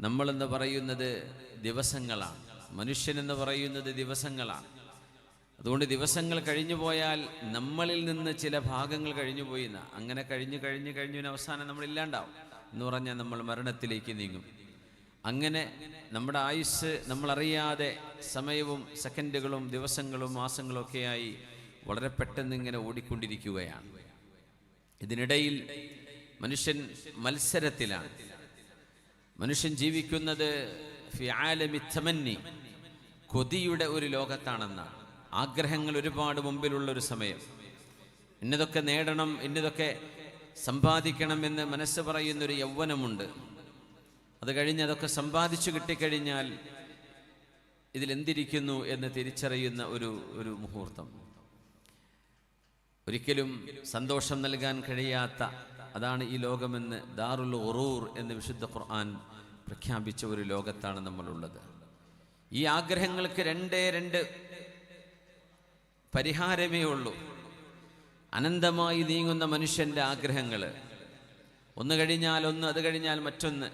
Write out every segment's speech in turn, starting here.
നമ്മളെന്ന് പറയുന്നത് ദിവസങ്ങളാണ്, മനുഷ്യനെന്ന് പറയുന്നത് ദിവസങ്ങളാണ്. അതുകൊണ്ട് ദിവസങ്ങൾ കഴിഞ്ഞു പോയാൽ നമ്മളിൽ നിന്ന് ചില ഭാഗങ്ങൾ കഴിഞ്ഞു പോയി അങ്ങനെ കഴിഞ്ഞ് അവസാനം നമ്മളില്ലാണ്ടാവും എന്ന് പറഞ്ഞാൽ നമ്മൾ മരണത്തിലേക്ക് നീങ്ങും. അങ്ങനെ നമ്മുടെ ആയുസ് നമ്മളറിയാതെ സമയവും സെക്കൻഡുകളും ദിവസങ്ങളും മാസങ്ങളും ഒക്കെയായി വളരെ പെട്ടെന്ന് ഇങ്ങനെ ഓടിക്കൊണ്ടിരിക്കുകയാണ്. ഇതിനിടയിൽ മനുഷ്യൻ മത്സരത്തിലാണ്. മനുഷ്യൻ ജീവിക്കുന്നത് ഫി ആലമി തമന്നി, കൊതിയുടെ ഒരു ലോകത്താണെന്നാണ്. ആഗ്രഹങ്ങൾ ഒരുപാട് മുമ്പിലുള്ളൊരു സമയം. ഇന്നതൊക്കെ നേടണം, ഇന്നതൊക്കെ സമ്പാദിക്കണം എന്ന് മനസ്സ് പറയുന്നൊരു യൗവനമുണ്ട്. അത് കഴിഞ്ഞ് അതൊക്കെ സമ്പാദിച്ചു കിട്ടിക്കഴിഞ്ഞാൽ ഇതിലെന്തിരിക്കുന്നു എന്ന് തിരിച്ചറിയുന്ന ഒരു മുഹൂർത്തം. ഒരിക്കലും സന്തോഷം നൽകാൻ കഴിയാത്ത അതാണ് ഈ ലോകമെന്ന് ദാറുൽ ഖുറൂർ എന്ന് വിശുദ്ധ ഖുർആൻ പ്രഖ്യാപിച്ച ഒരു ലോകത്താണ് നമ്മളുള്ളത്. ഈ ആഗ്രഹങ്ങൾക്ക് രണ്ട് പരിഹാരമേ ഉള്ളൂ. അനന്തമായി നീങ്ങുന്ന മനുഷ്യൻ്റെ ആഗ്രഹങ്ങൾ ഒന്ന് കഴിഞ്ഞാൽ ഒന്ന്, അത് കഴിഞ്ഞാൽ മറ്റൊന്ന്.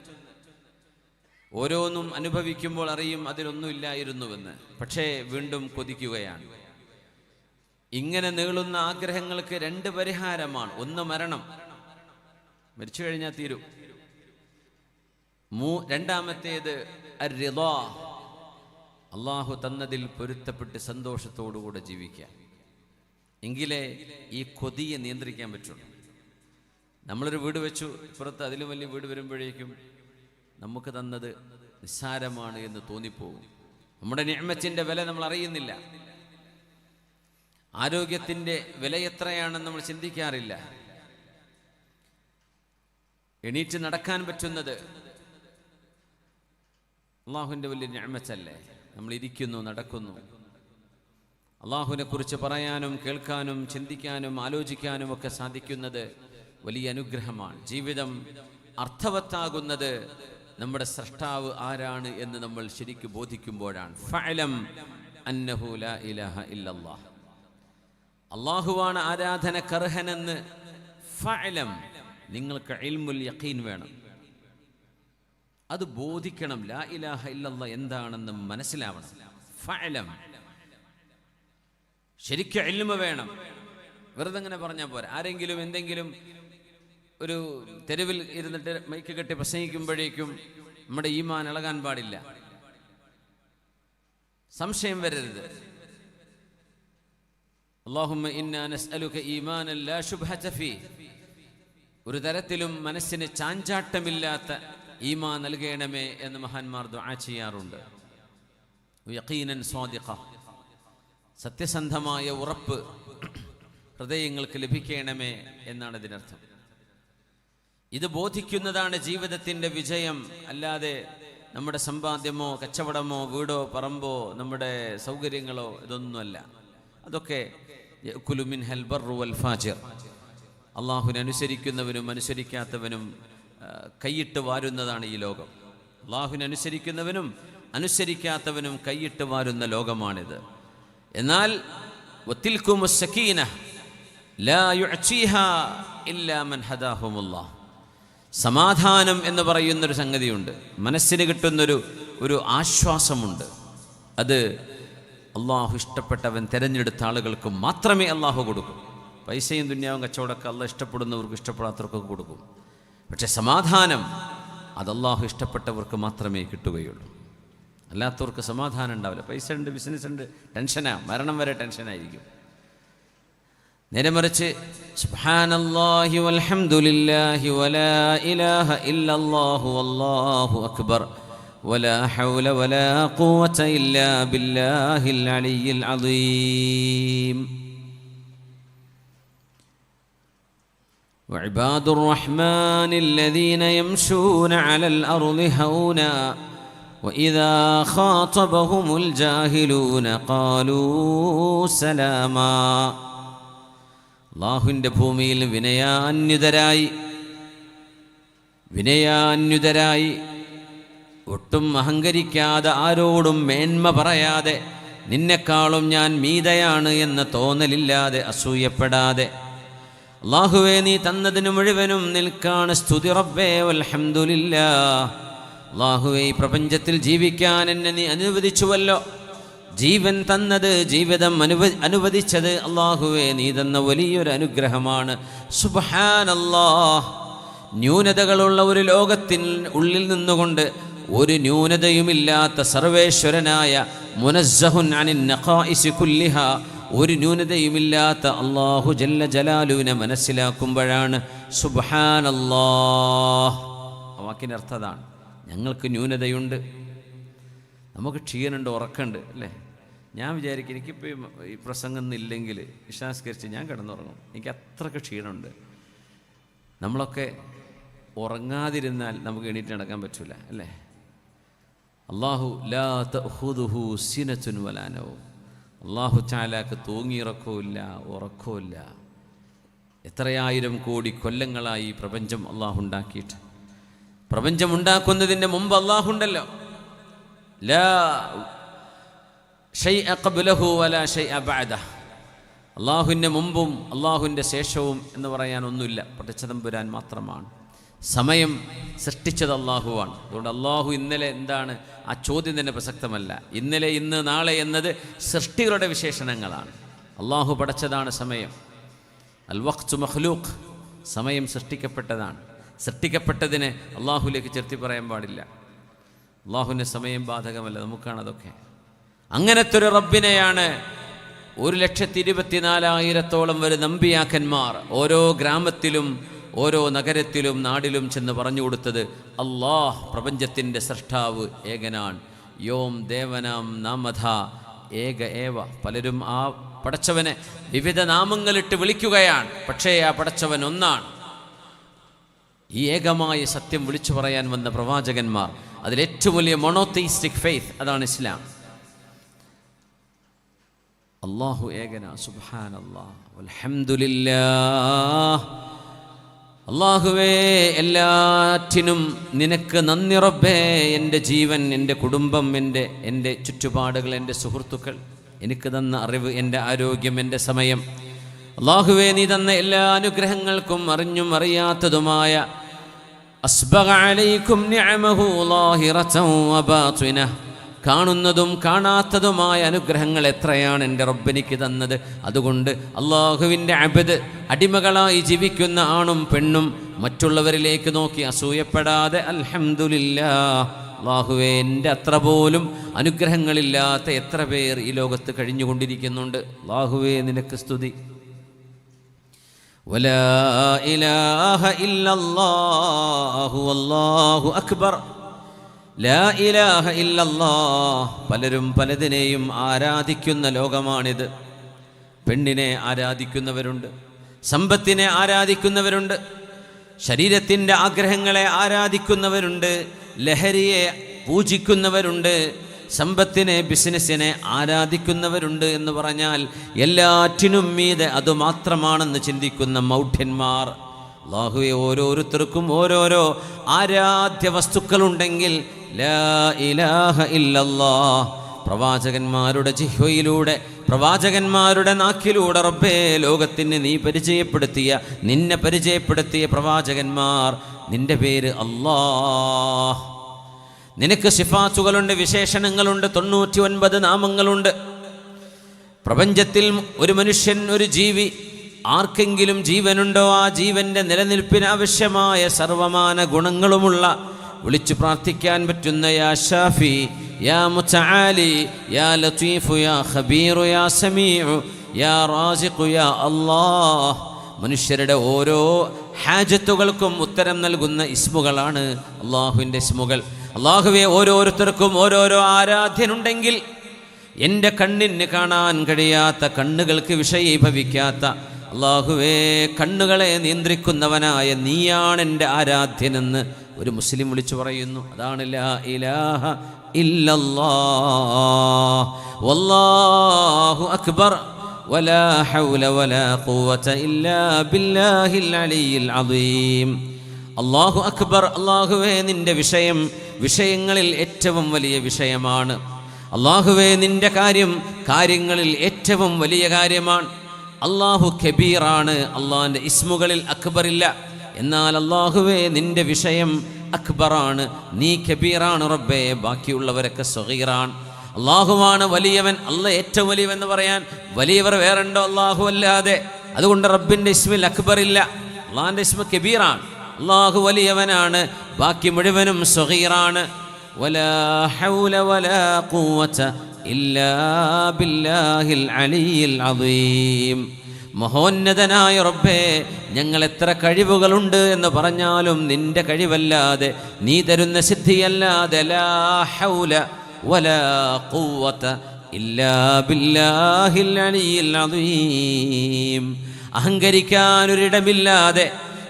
ഓരോന്നും അനുഭവിക്കുമ്പോൾ അറിയും അതിലൊന്നും ഇല്ലായിരുന്നുവെന്ന്, പക്ഷേ വീണ്ടും കൊതിക്കുകയാണ്. ഇങ്ങനെ നീളുന്ന ആഗ്രഹങ്ങൾക്ക് രണ്ട് പരിഹാരമാണ്. ഒന്ന് മരണം, മരിച്ചു കഴിഞ്ഞാൽ തീരും. രണ്ടാമത്തേത് അർ-റിളാ, അള്ളാഹു തന്നതിൽ പൊരുത്തപ്പെട്ട് സന്തോഷത്തോടുകൂടെ ജീവിക്കാം. എങ്കിലേ ഈ കൊതിയെ നിയന്ത്രിക്കാൻ പറ്റുള്ളൂ. നമ്മളൊരു വീട് വെച്ചു, ഇപ്പുറത്ത് അതിലും വലിയ വീട് വരുമ്പോഴേക്കും നമുക്ക് തന്നത് നിസ്സാരമാണ് എന്ന് തോന്നിപ്പോകും. നമ്മുടെ നിഅമത്തിന്റെ വില നമ്മൾ അറിയുന്നില്ല. ആരോഗ്യത്തിന്റെ വില എത്രയാണെന്ന് നമ്മൾ ചിന്തിക്കാറില്ല. എണീറ്റ് നടക്കാൻ പറ്റുന്നത് അള്ളാഹുവിൻ്റെ വലിയ നിഅമത്തല്ലേ. നമ്മൾ ഇരിക്കുന്നു, നടക്കുന്നു. അള്ളാഹുവിനെ കുറിച്ച് പറയാനും കേൾക്കാനും ചിന്തിക്കാനും ആലോചിക്കാനും ഒക്കെ സാധിക്കുന്നത് വലിയ അനുഗ്രഹമാണ്. ജീവിതം അർത്ഥവത്താകുന്നത് നമ്മുടെ സ്രഷ്ടാവ് ആരാണ് എന്ന് നമ്മൾ ശരിക്കും ബോധിക്കുമ്പോഴാണ്. ഫഅലം അന്നഹു ലാ ഇലാഹ ഇല്ലല്ലാഹ്, അള്ളാഹുവാണ് ആരാധനക്കർഹനെന്ന് ഫഅലം, നിങ്ങൾക്ക് ഇൽമുൽ യഖീൻ വേണം. അത് ബോധിക്കണം. ലാ ഇലാഹ ഇല്ലല്ലാഹ് എന്താണെന്ന് മനസ്സിലാവണം. ഫഅലം, ശരിക്കും ഇൽമ വേണം. വെറുതെ അങ്ങനെ പറഞ്ഞാൽ പോരാ. ആരെങ്കിലും എന്തെങ്കിലും ഒരു തെരുവിൽ ഇരുന്നിട്ട് മൈക്ക് കെട്ടി പ്രസംഗിക്കുമ്പോഴേക്കും നമ്മുടെ ഈമാൻ ഇളകാൻ പാടില്ല. സംശയം വരരുത്. അല്ലാഹുമ്മ ഇന്നാ നസ്അലുക ഈമാനൻ ലാ ശുബ്ഹത ഫീ, ഒരു തരത്തിലും മനസ്സിന് ചാഞ്ചാട്ടമില്ലാത്ത ഈമാൻ നൽകണമേ എന്ന് മഹാന്മാർ ദുആ ചെയ്യാറുണ്ട്. യഖീനൻ സ്വാദിഖ, സത്യസന്ധമായ ഉറപ്പ് ഹൃദയങ്ങൾക്ക് ലഭിക്കണമേ എന്നാണ് ഇതിനർത്ഥം. ഇത് ബോധിക്കുന്നതാണ് ജീവിതത്തിൻ്റെ വിജയം. അല്ലാതെ നമ്മുടെ സമ്പാദ്യമോ കച്ചവടമോ വീടോ പറമ്പോ നമ്മുടെ സൗകര്യങ്ങളോ ഇതൊന്നുമല്ല. അതൊക്കെ യഅ്കുലു മിൻഹൽ ബർറു വൽ ഫാജിർ, അള്ളാഹുവിനെ അനുസരിക്കുന്നവനും അനുസരിക്കാത്തവനും കൈയിട്ട് വാരുന്നതാണ് ഈ ലോകം. അള്ളാഹുവിനെ അനുസരിക്കുന്നവനും അനുസരിക്കാത്തവനും കൈയിട്ട് വാരുന്ന ലോകമാണിത്. എന്നാൽ വത്തിൽകുമുസ് സകീന ലാ യുഅ്തിഹാ ഇല്ലാ മൻ ഹദാഹുമുല്ലാഹ്, സമാധാനം എന്ന് പറയുന്നൊരു സംഗതിയുണ്ട്. മനസ്സിന് കിട്ടുന്നൊരു ആശ്വാസമുണ്ട്. അത് അള്ളാഹു ഇഷ്ടപ്പെട്ടവൻ തിരഞ്ഞെടുത്ത ആളുകൾക്ക് മാത്രമേ അള്ളാഹു കൊടുക്കൂ. പൈസയും ദുന്യാവും കച്ചവടമൊക്കെ അള്ളാഹ് ഇഷ്ടപ്പെടുന്നവർക്ക് ഇഷ്ടപ്പെടാത്തവർക്കൊക്കെ കൊടുക്കും. പക്ഷെ സമാധാനം അത് അള്ളാഹു ഇഷ്ടപ്പെട്ടവർക്ക് മാത്രമേ കിട്ടുകയുള്ളൂ. അല്ലാത്തവർക്ക് സമാധാനം ഉണ്ടാവില്ല. പൈസ ഉണ്ട്, ബിസിനസ് ഉണ്ട്, ടെൻഷനാ, മരണം വരെ ടെൻഷനായിരിക്കും. നേരെ മറിച്ച് സുബ്ഹാനല്ലാഹി വൽഹംദുലില്ലാഹി വലാ ഇലാഹ ഇല്ലല്ലാഹു വല്ലാഹു അക്ബർ വലാ ഹൗല വലാ ഖുവത ഇല്ലാ ബില്ലാഹിൽ അലിയിൽ അദീം. وعباد الرحمن الذين يمشون على الأرض هونا وإذا خاطبهم الجاهلون قالوا سلاما. അല്ലാഹുവിൻ്റെ ഭൂമിയിൽ വിനയാന്യുതരായി ഒട്ടും അഹങ്കരിക്കാതെ ആരോടും മേന്മ പറയാതെ നിന്നെക്കാളും ഞാൻ മീതയാണ് എന്ന തോന്നലില്ലാതെ അസൂയപ്പെടാതെ അല്ലാഹുവേ നീ തന്നതിന് മുഴുവനും നിൽക്കാണ് സ്തുതി റബ്ബേ വൽഹംദുലില്ലാ, അല്ലാഹുവേ ഈ പ്രപഞ്ചത്തിൽ ജീവിക്കാൻ എന്നെ നീ അനുവദിച്ചുവല്ലോ. ജീവൻ തന്നത്, ജീവിതം അനുവദിച്ചത് അല്ലാഹുവേ നീ തന്ന വലിയൊരു അനുഗ്രഹമാണ്. സുബ്ഹാനല്ലാഹ്. ന്യൂനതകളുള്ള ഒരു ലോകത്തിന് ഉള്ളിൽ നിന്നുകൊണ്ട് ഒരു ന്യൂനതയുമില്ലാത്ത സർവേശ്വരനായ മുനസ്സഹുൻ അനിൻ നഖായിസി കുല്ലിഹാ, ഒരു ന്യൂനതയുമില്ലാത്ത അല്ലാഹു ജല്ല ജലാലുവിനെ മനസ്സിലാക്കുമ്പോഴാണ് സുബ്ഹാനല്ലാഹ്. ആ വാക്കിൻ്റെ അർത്ഥം അതാണ്. ഞങ്ങൾക്ക് ന്യൂനതയുണ്ട്, നമുക്ക് ക്ഷീണമുണ്ട്, ഉറക്കമുണ്ട് അല്ലേ. ഞാൻ വിചാരിക്കും എനിക്കിപ്പോൾ ഈ പ്രസംഗം ഇല്ലെങ്കിൽ വിശ്വാസ്കരിച്ച് ഞാൻ കിടന്നുറങ്ങും, എനിക്ക് അത്രയ്ക്ക് ക്ഷീണമുണ്ട്. നമ്മളൊക്കെ ഉറങ്ങാതിരുന്നാൽ നമുക്ക് എണീറ്റ് നടക്കാൻ പറ്റില്ല അല്ലേ. അല്ലാഹു ലാ തഖുദുഹു സിനത്തുൻ വലാ നൗം. അല്ലാഹു തആലാക്ക് തൂങ്ങിയിറക്കവുമില്ല, ഉറക്കവുമില്ല. എത്രയായിരം കോടി കൊല്ലങ്ങളായി പ്രപഞ്ചം അല്ലാഹു ഉണ്ടാക്കിയിട്ട്. പ്രപഞ്ചം ഉണ്ടാക്കുന്നതിൻ്റെ മുമ്പ് അല്ലാഹു ഉണ്ടല്ലോ. ലാ ഷൈഅ ഖബ്ലഹു വലാ ഷൈഅ ബഅദഹു. അല്ലാഹുവിൻ്റെ മുമ്പും അല്ലാഹുവിൻ്റെ ശേഷവും എന്ന് പറയാൻ ഒന്നുമില്ല, പടച്ചതമ്പുരാൻ മാത്രമാണ്. സമയം സൃഷ്ടിച്ചത് അല്ലാഹുവാണ്. അതുകൊണ്ട് അല്ലാഹു ഇന്നലെ എന്താണ്, ആ ചോദ്യം തന്നെ പ്രസക്തമല്ല. ഇന്നലെ, ഇന്ന്, നാളെ എന്നത് സൃഷ്ടികളുടെ വിശേഷണങ്ങളാണ്. അല്ലാഹു പടച്ചതാണ് സമയം. അൽ വഖ്തു മഖ്ലൂഖ്, സമയം സൃഷ്ടിക്കപ്പെട്ടതാണ്. സൃഷ്ടിക്കപ്പെട്ടതിനെ അല്ലാഹുവിലേക്ക് ചേർത്തി പറയാൻ പാടില്ല. അല്ലാഹുവിൻ്റെ സമയം ബാധകമല്ല, നമുക്കാണതൊക്കെ. അങ്ങനത്തെ ഒരു റബ്ബിനെയാണ് 1,24,000 വരുന്ന അമ്പിയാക്കന്മാർ ഓരോ ഗ്രാമത്തിലും ഓരോ നഗരത്തിലും നാടിലും ചെന്ന് പറഞ്ഞു കൊടുത്തത്. അല്ലാഹ് പ്രപഞ്ചത്തിൻ്റെ സൃഷ്ടാവ് ഏകനാണ്. യോം ദേവനാം നാമധ ഏക ഏവ. പലരും ആ പടച്ചവനെ വിവിധ നാമങ്ങളിട്ട് വിളിക്കുകയാണ്, പക്ഷേ ആ പടച്ചവൻ ഒന്നാണ്. ഈ ഏകമായ സത്യം വിളിച്ചു പറയാൻ വന്ന പ്രവാചകന്മാർ, അതിലേറ്റവും വലിയ മോണോതെയിസ്റ്റിക് ഫെയ്ത്ത് അതാണ് ഇസ്ലാം. അല്ലാഹു ഏകനാ. സുബ്ഹാനല്ലാഹ് വൽഹംദുലില്ലാഹ്. അല്ലാഹുവേ എല്ലാറ്റിനും നിനക്ക് നന്ദി റബ്ബേ. എൻ്റെ ജീവൻ, എൻ്റെ കുടുംബം, എൻ്റെ ചുറ്റുപാടുകൾ, എൻ്റെ സുഹൃത്തുക്കൾ, എനിക്ക് തന്ന അറിവ്, എൻ്റെ ആരോഗ്യം, എൻ്റെ സമയം, അല്ലാഹുവേ നീ തന്ന എല്ലാ അനുഗ്രഹങ്ങൾക്കും അറിഞ്ഞും അറിയാത്തതുമായ അസ്ബഗ അലൈക്കും നിഅമഹു ളാഹിറതൻ വബാതിനഹ, കാണുന്നതും കാണാത്തതുമായ അനുഗ്രഹങ്ങൾ എത്രയാണ് എൻ്റെ റബ്ബെനിക്ക് തന്നത്. അതുകൊണ്ട് അല്ലാഹുവിൻ്റെ അബ്ദ്, അടിമകളായി ജീവിക്കുന്ന ആണും പെണ്ണും മറ്റുള്ളവരിലേക്ക് നോക്കി അസൂയപ്പെടാതെ അൽഹംദുലില്ലാഹ്, അല്ലാഹുവേ എൻ്റെ അത്ര പോലും അനുഗ്രഹങ്ങളില്ലാത്ത എത്ര പേർ ഈ ലോകത്ത് കഴിഞ്ഞുകൊണ്ടിരിക്കുന്നുണ്ട്. അല്ലാഹുവേ നിനക്ക് സ്തുതി. വലാ ഇലാഹ ഇല്ലല്ലാഹു വല്ലാഹു അക്ബർ. ലാ ഇലാഹ ഇല്ലല്ലാഹ്. പലരും പലതിനെയും ആരാധിക്കുന്ന ലോകമാണിത്. പെണ്ണിനെ ആരാധിക്കുന്നവരുണ്ട്, സമ്പത്തിനെ ആരാധിക്കുന്നവരുണ്ട്, ശരീരത്തിൻ്റെ ആഗ്രഹങ്ങളെ ആരാധിക്കുന്നവരുണ്ട്, ലഹരിയെ പൂജിക്കുന്നവരുണ്ട്, സമ്പത്തിനെ, ബിസിനസ്സിനെ ആരാധിക്കുന്നവരുണ്ട്. എന്ന് പറഞ്ഞാൽ എല്ലാറ്റിനും മീതെ അതുമാത്രമാണെന്ന് ചിന്തിക്കുന്ന മൗഢ്യന്മാർ. അല്ലാഹുവേ ഓരോരുത്തർക്കും ഓരോരോ ആരാധ്യ വസ്തുക്കളുണ്ടെങ്കിൽ ലാ ഇലാഹ ഇല്ലല്ലാഹ്. പ്രവാചകന്മാരുടെ ജിഹ്വയിലൂടെ, പ്രവാചകന്മാരുടെ നാക്കിലൂടെ റബ്ബേ ലോകത്തിന് നിന്നെ പരിചയപ്പെടുത്തിയ പ്രവാചകന്മാർ, നിന്റെ പേര് അല്ലാഹ്. നിനക്ക് സിഫാത്തുകളുണ്ട്, വിശേഷണങ്ങളുണ്ട്, 99 നാമങ്ങളുണ്ട്. പ്രപഞ്ചത്തിൽ ഒരു മനുഷ്യൻ, ഒരു ജീവി, ആർക്കെങ്കിലും ജീവനുണ്ടോ ആ ജീവന്റെ നിലനിൽപ്പിന് ആവശ്യമായ സർവമാന ഗുണങ്ങളുമുള്ള, വിളിച്ചു പ്രാർത്ഥിക്കാൻ പറ്റുന്ന യാ ഷാഫി, യാ മുതആലി, യാ ലതീഫു, യാ ഖബീറു, യാ സമീഉ, യാ റാസിഖു, യാ അല്ലാഹ്. മനുഷ്യരുടെ ഓരോ ഹാജത്തുകൾക്കും ഉത്തരം നൽകുന്ന ഇസ്മുകളാണ് അല്ലാഹുവിൻ്റെ ഇസ്മുകൾ. അല്ലാഹുവേ ഓരോരുത്തർക്കും ഓരോരോ ആരാധ്യനുണ്ടെങ്കിൽ, എൻ്റെ കണ്ണിന് കാണാൻ കഴിയാത്ത, കണ്ണുകൾക്ക് വിഷയീഭവിക്കാത്ത അല്ലാഹുവേ കണ്ണുകളെ നിയന്ത്രിക്കുന്നവനായ നീയാണ് എൻ്റെ ആരാധ്യനെന്ന് ഒരു മുസ്ലിം വിളിച്ചു പറയുന്നു. അതാണ് ലാ ഇലാഹ ഇല്ലല്ലാഹ് വല്ലാഹു അക്ബർ വലാ ഹൗല വലാ ഖുവത ഇല്ലാ ബില്ലാഹിൽ അലിയിൽ അദീം. അല്ലാഹു അക്ബർ. അല്ലാഹുവേ നിൻ്റെ വിഷയം വിഷയങ്ങളിൽ ഏറ്റവും വലിയ വിഷയമാണ്. അല്ലാഹുവേ നിൻ്റെ കാര്യങ്ങളിൽ ഏറ്റവും വലിയ കാര്യമാണ്. അല്ലാഹു കബീറാണ്. അള്ളാഹിൻ്റെ ഇസ്മുകളിൽ അക്ബറില്ല. എന്നാൽ അല്ലാഹുവേ നിൻ്റെ വിഷയം അക്ബറാണ്, നീ കബീറാണ് റബ്ബേ, ബാക്കിയുള്ളവരൊക്കെ സഗീറാണ്. അള്ളാഹുവാണ് വലിയവൻ. അള്ളാഹ് ഏറ്റവും വലിയവൻ എന്ന് പറയാൻ വലിയവർ വേറുണ്ടോ അള്ളാഹു അല്ലാതെ? അതുകൊണ്ട് റബ്ബിൻ്റെ ഇസ്മിൽ അക്ബർ ഇല്ല, അള്ളാഹിൻ്റെ ഇസ്മ കബീറാണ്. അള്ളാഹു വലിയവനാണ്, ബാക്കി മുഴുവനും സഗീറാണ്. വലാ ഹൗല വലാ ഖുവത ഇല്ലാ ബില്ലാഹിൽ അലിയിൽ അദീം. മഹോന്നതനായ റബ്ബേ, ഞങ്ങൾ എത്ര കഴിവുകളുണ്ട് എന്ന് പറഞ്ഞാലും നിന്റെ കഴിവല്ലാതെ, നീ തരുന്ന സിദ്ധിയല്ലാതെ, ലാ ഹൗല വലാ ഖുവത ഇല്ലാ ബില്ലാഹിൽ അലിയിൽ അദീം. അഹങ്കരിക്കാനൊരിടമില്ലാതെ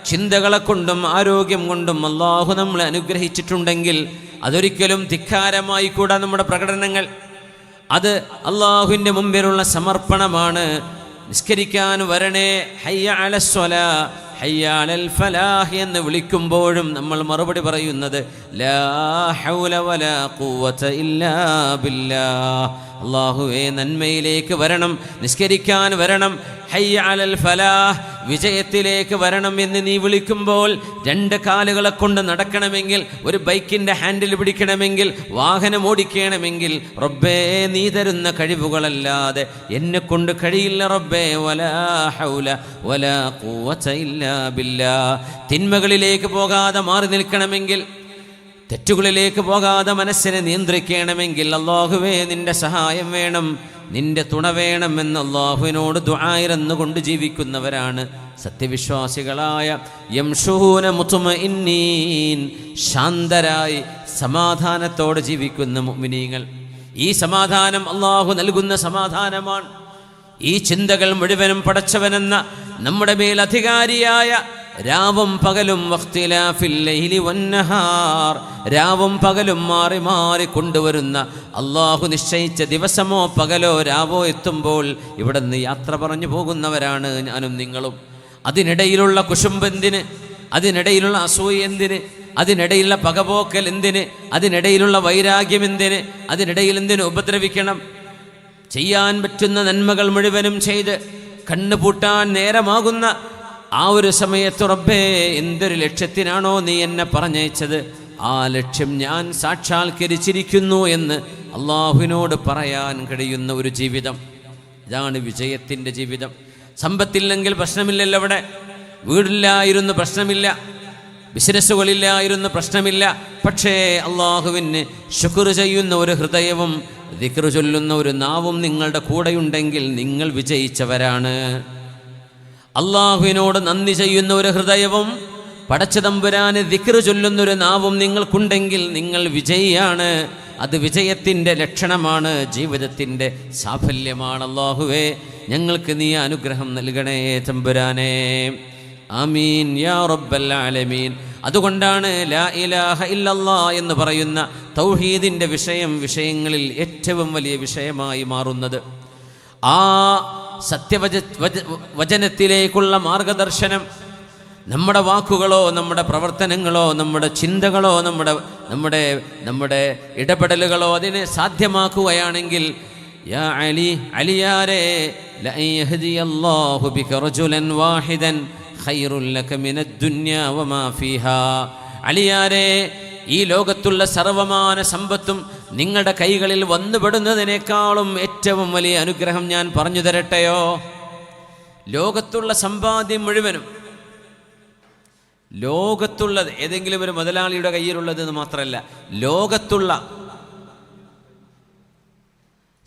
ചിന്തകളെ കൊണ്ടും ആരോഗ്യം കൊണ്ടും അള്ളാഹു നമ്മളെ അനുഗ്രഹിച്ചിട്ടുണ്ടെങ്കിൽ അതൊരിക്കലും ധിക്കാരമായി കൂടാ. നമ്മുടെ പ്രകടനങ്ങൾ അത് അള്ളാഹുവിൻ്റെ മുമ്പിലുള്ള സമർപ്പണമാണ്. നിസ്കരിക്കാൻ വരണേ, ഹയ്യ അലസ്വലാ ഹയ്യ അലൽ ഫലാഹ് എന്ന് വിളിക്കുമ്പോഴും നമ്മൾ മറുപടി പറയുന്നത് ലാ ഹൗല വലാ ഖുവത ഇല്ലാ ബില്ലാഹ്. അല്ലാഹുവേ, നന്മയിലേക്ക് വരണം, നിസ്കരിക്കാൻ വരണം, ഹയ്യ അലൽ ഫലാഹ് വിജയത്തിലേക്ക് വരണം എന്ന് നീ വിളിക്കുമ്പോൾ, രണ്ട് കാലുകളെ കൊണ്ട് നടക്കണമെങ്കിൽ, ഒരു ബൈക്കിൻ്റെ ഹാൻഡിൽ പിടിക്കണമെങ്കിൽ, വാഹനം ഓടിക്കണമെങ്കിൽ, റബ്ബേ നീ തരുന്ന കഴിവുകളല്ലാതെ എന്നെ കൊണ്ട് കഴിയില്ല റബ്ബേ. വലാ ഹൗല വലാ ഖുവത ഇല്ലാ ബില്ലാഹ്. തിന്മകളിലേക്ക് പോകാതെ മാറി നിൽക്കണമെങ്കിൽ, തെറ്റുകളിലേക്ക് പോകാതെ മനസ്സിനെ നിയന്ത്രിക്കണമെങ്കിൽ അല്ലാഹുവേ നിന്റെ സഹായം വേണം, നിന്റെ തുണ വേണമെന്ന് അല്ലാഹുവിനോട് ദുആയിരന്നുകൊണ്ട് ജീവിക്കുന്നവരാണ് സത്യവിശ്വാസികളായ യംശൂന മുത്മഇന്നീൻ, ശാന്തരായി സമാധാനത്തോടെ ജീവിക്കുന്ന മുഅ്മിനീങ്ങൾ. ഈ സമാധാനം അല്ലാഹു നൽകുന്ന സമാധാനമാണ്. ഈ ചിന്തകൾ മുഴുവനും പടച്ചവനെന്ന നമ്മുടെ മേൽ അധികാരിയായ രാവും പകലും വഖ്തിലാഫിൽ ലൈലി വന്നഹാർ, രാവും പകലും മാറി മാറി കൊണ്ടുവരുന്ന അള്ളാഹു നിശ്ചയിച്ച ദിവസമോ പകലോ രാവോ എത്തുമ്പോൾ ഇവിടെ നിന്ന് യാത്ര പറഞ്ഞു പോകുന്നവരാണ് ഞാനും നിങ്ങളും. അതിനിടയിലുള്ള കുശുമ്പെന്തിന്? അതിനിടയിലുള്ള അസൂയ എന്തിന്? അതിനിടയിലുള്ള പകപോക്കൽ എന്തിന്? അതിനിടയിലുള്ള വൈരാഗ്യം എന്തിന്? അതിനിടയിൽ എന്തിന് ഉപദ്രവിക്കണം? ചെയ്യാൻ പറ്റുന്ന നന്മകൾ മുഴുവനും ചെയ്ത് കണ്ണുപൂട്ടാൻ നേരമാകുന്ന ആ ഒരു സമയത്ത് റബ്ബേ, എന്തൊരു ലക്ഷ്യത്തിനാണോ നീ എന്നെ പറഞ്ഞയച്ചത്, ആ ലക്ഷ്യം ഞാൻ സാക്ഷാത്കരിച്ചിരിക്കുന്നു എന്ന് അള്ളാഹുവിനോട് പറയാൻ കഴിയുന്ന ഒരു ജീവിതം, ഇതാണ് വിജയത്തിൻ്റെ ജീവിതം. സമ്പത്തില്ലെങ്കിൽ പ്രശ്നമില്ലല്ലോ. അവിടെ വീടില്ലായിരുന്നു പ്രശ്നമില്ല, ബിസിനസ്സുകളില്ലായിരുന്നു പ്രശ്നമില്ല. പക്ഷേ അള്ളാഹുവിന് ശുക്ർ ചെയ്യുന്ന ഒരു ഹൃദയവും ദിക്ർ ചൊല്ലുന്ന ഒരു നാവും നിങ്ങളുടെ കൂടെയുണ്ടെങ്കിൽ നിങ്ങൾ വിജയിച്ചവരാണ്. അള്ളാഹുവിനോട് നന്ദി ചെയ്യുന്ന ഒരു ഹൃദയവും പടച്ചതമ്പുരാന് ദിക്ർ ചൊല്ലുന്നൊരു നാവും നിങ്ങൾക്കുണ്ടെങ്കിൽ നിങ്ങൾ വിജയിയാണ്. അത് വിജയത്തിൻ്റെ ലക്ഷണമാണ്, ജീവിതത്തിൻ്റെ സാഫല്യമാണ്. അല്ലാഹുവേ, ഞങ്ങൾക്ക് നീ അനുഗ്രഹം നൽകണേ തമ്പുരാനേ. ആമീൻ യാ റബ്ബൽ ആലമീൻ. അതുകൊണ്ടാണ് ലാ ഇലാഹ ഇല്ലല്ലാഹ് എന്ന് പറയുന്ന തൗഹീദിൻ്റെ വിഷയങ്ങളിൽ ഏറ്റവും വലിയ വിഷയമായി മാറുന്നത്. ആ വചനത്തിലേക്കുള്ള മാർഗദർശനം നമ്മുടെ വാക്കുകളോ നമ്മുടെ പ്രവർത്തനങ്ങളോ നമ്മുടെ ചിന്തകളോ നമ്മുടെ ഇടപെടലുകളോ അതിനെ സാധ്യമാക്കുകയാണെങ്കിൽ, യാ അലി, അലിയാരേ, ലഅൻ യഹ്ദിയല്ലാഹു ബിക റജുലൻ വാഹിദൻ ഖൈറുൽ ലക മിനദ് ദുനിയാ വമാ ഫീഹാ. അലിയാരേ, ഈ ലോകത്തുള്ള സർവമാന സമ്പത്തും നിങ്ങളുടെ കൈകളിൽ വന്നുപെടുന്നതിനേക്കാളും ഏറ്റവും വലിയ അനുഗ്രഹം ഞാൻ പറഞ്ഞു തരട്ടെയോ? ലോകത്തുള്ള സമ്പാദ്യം മുഴുവനും, ലോകത്തുള്ളത് ഏതെങ്കിലും ഒരു മുതലാളിയുടെ കയ്യിലുള്ളതെന്ന് മാത്രമല്ല, ലോകത്തുള്ള